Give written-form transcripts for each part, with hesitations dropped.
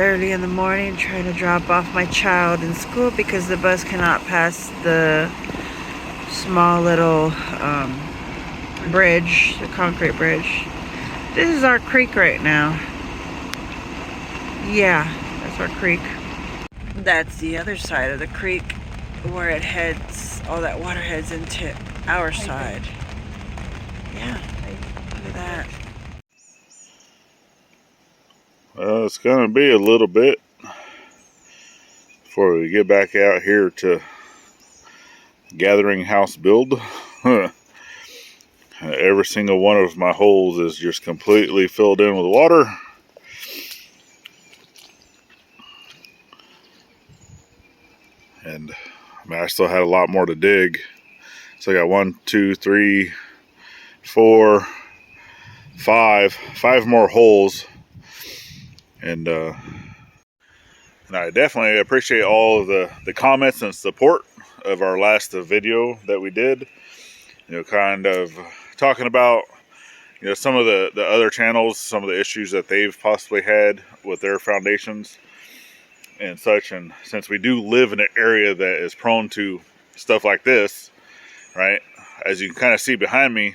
early in the morning trying to drop off my child in school because the bus cannot pass the small little bridge, the concrete bridge. This is our creek right now. Yeah, that's our creek. That's the other side of the creek where it heads, all that water heads into our side. Yeah, look at that. Well, it's going to be a little bit before we get back out here to gathering house build. Every single one of my holes is just completely filled in with water. And I mean, I still had a lot more to dig. So I got 1, 2, 3, 4, 5 more holes. And I definitely appreciate all of the comments and support of our last video that we did. You know, kind of talking about, you know, some of the other channels, some of the issues that they've possibly had with their foundations and such. And since we do live in an area that is prone to stuff like this, right, as you can kind of see behind me,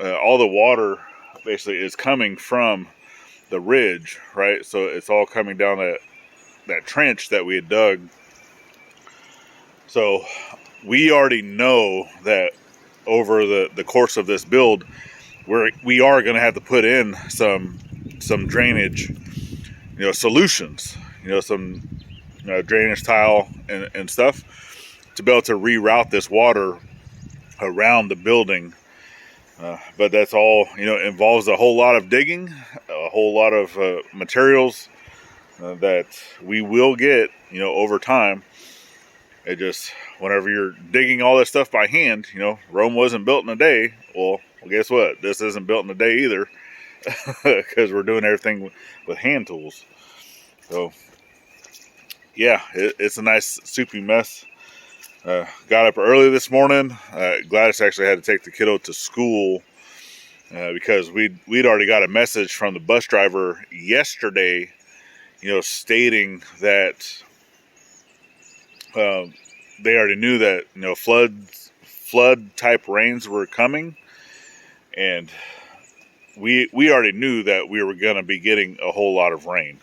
all the water basically is coming from the ridge, right? So it's all coming down that trench that we had dug. So we already know that over the course of this build, we are going to have to put in some drainage, you know, solutions, you know, some drainage tile and stuff to be able to reroute this water around the building. But that's all, you know, involves a whole lot of digging, a whole lot of materials that we will get, you know, over time. It just, whenever you're digging all this stuff by hand, you know, Rome wasn't built in a day. Well, guess what? This isn't built in a day either, because we're doing everything with hand tools. So, yeah, it's a nice soupy mess. Got up early this morning. Gladys actually had to take the kiddo to school because we'd already got a message from the bus driver yesterday, you know, stating that they already knew that, you know, flood type rains were coming, and we already knew that we were going to be getting a whole lot of rain,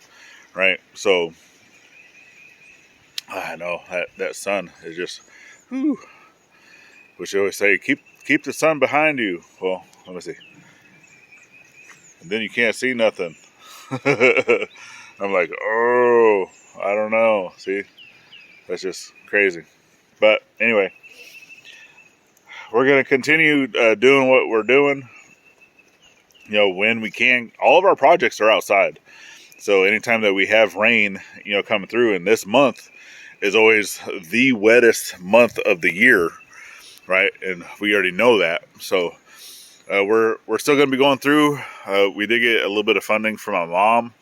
right? So I know that sun is just, whew. Which you always say, keep the sun behind you. Well, let me see. And then you can't see nothing. I'm like, oh, I don't know. See, that's just crazy. But anyway, we're going to continue doing what we're doing. You know, when we can. All of our projects are outside. So anytime that we have rain, you know, coming through, and this month is always the wettest month of the year, right? And we already know that. So we're still going to be going through. We did get a little bit of funding from my mom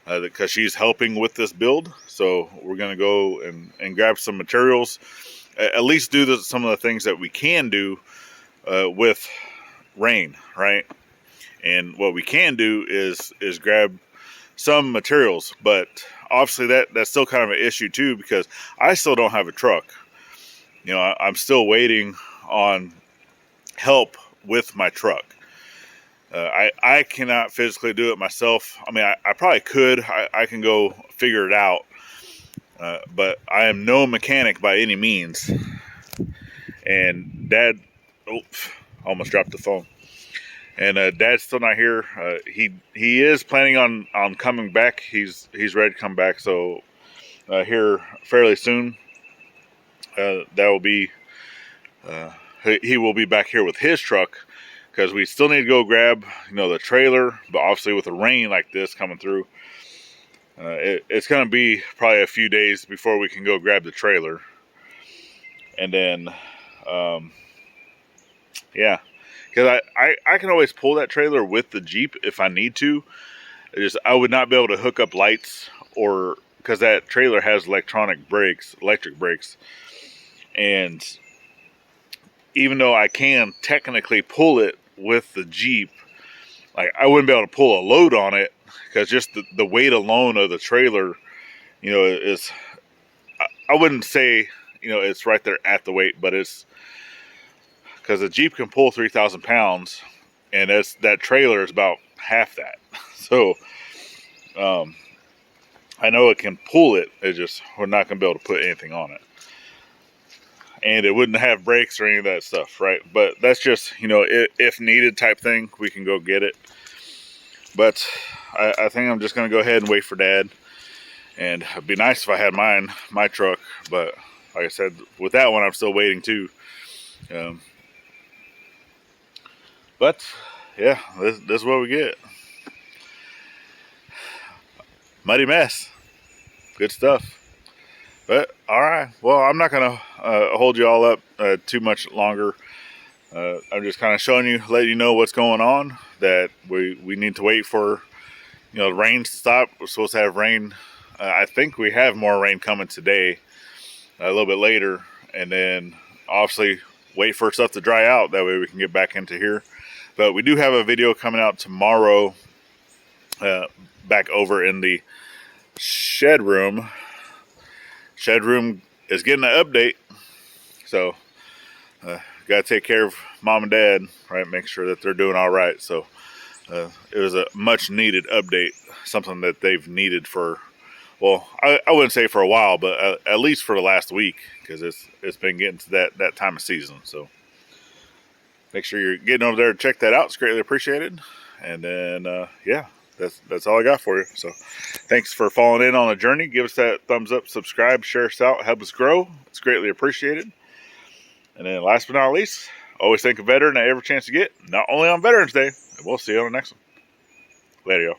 because she's helping with this build. So we're going to go and grab some materials, at least do some of the things that we can do with rain, right? And what we can do is grab some materials, but obviously that's still kind of an issue too, because I still don't have a truck. You know, I'm still waiting on help with my truck. I cannot physically do it myself. I mean, I probably could. I can go figure it out. But I am no mechanic by any means. And Dad, almost dropped the phone. And Dad's still not here. He is planning on coming back. He's ready to come back. So here fairly soon, that will be. He will be back here with his truck, because we still need to go grab, you know, the trailer. But obviously with the rain like this coming through, it's going to be probably a few days before we can go grab the trailer. And then, yeah, because I can always pull that trailer with the Jeep if I need to. I would not be able to hook up lights, or because that trailer has electric brakes. And even though I can technically pull it with the Jeep, like I wouldn't be able to pull a load on it because just the weight alone of the trailer, you know, is, I wouldn't say, you know, it's right there at the weight, but it's because the Jeep can pull 3,000 pounds, and that trailer is about half that. So I know it can pull it. It's just we're not going to be able to put anything on it. And it wouldn't have brakes or any of that stuff, right? But that's just, you know, if needed type thing, we can go get it. But I think I'm just going to go ahead and wait for Dad. And it'd be nice if I had my truck. But like I said, with that one, I'm still waiting too. But yeah, this is what we get. Muddy mess. Good stuff. But all right, well, I'm not gonna hold you all up too much longer. I'm just kind of showing you, letting you know what's going on. That we need to wait for, you know, the rain to stop. We're supposed to have rain. I think we have more rain coming today, a little bit later, and then obviously wait for stuff to dry out. That way we can get back into here. But we do have a video coming out tomorrow, back over in the shed room. Shed room is getting an update, so gotta take care of Mom and Dad, right? Make sure that they're doing all right. So it was a much needed update, something that they've needed for, well, I wouldn't say for a while, but at least for the last week, because it's been getting to that time of season. So make sure you're getting over there to check that out. It's greatly appreciated. And then yeah, that's all I got for you. So thanks for following in on the journey. Give us that thumbs up, subscribe, share us out, help us grow. It's greatly appreciated. And then last but not least, always thank a veteran at every chance you get, not only on Veterans Day. And we'll see you on the next one. Later, y'all.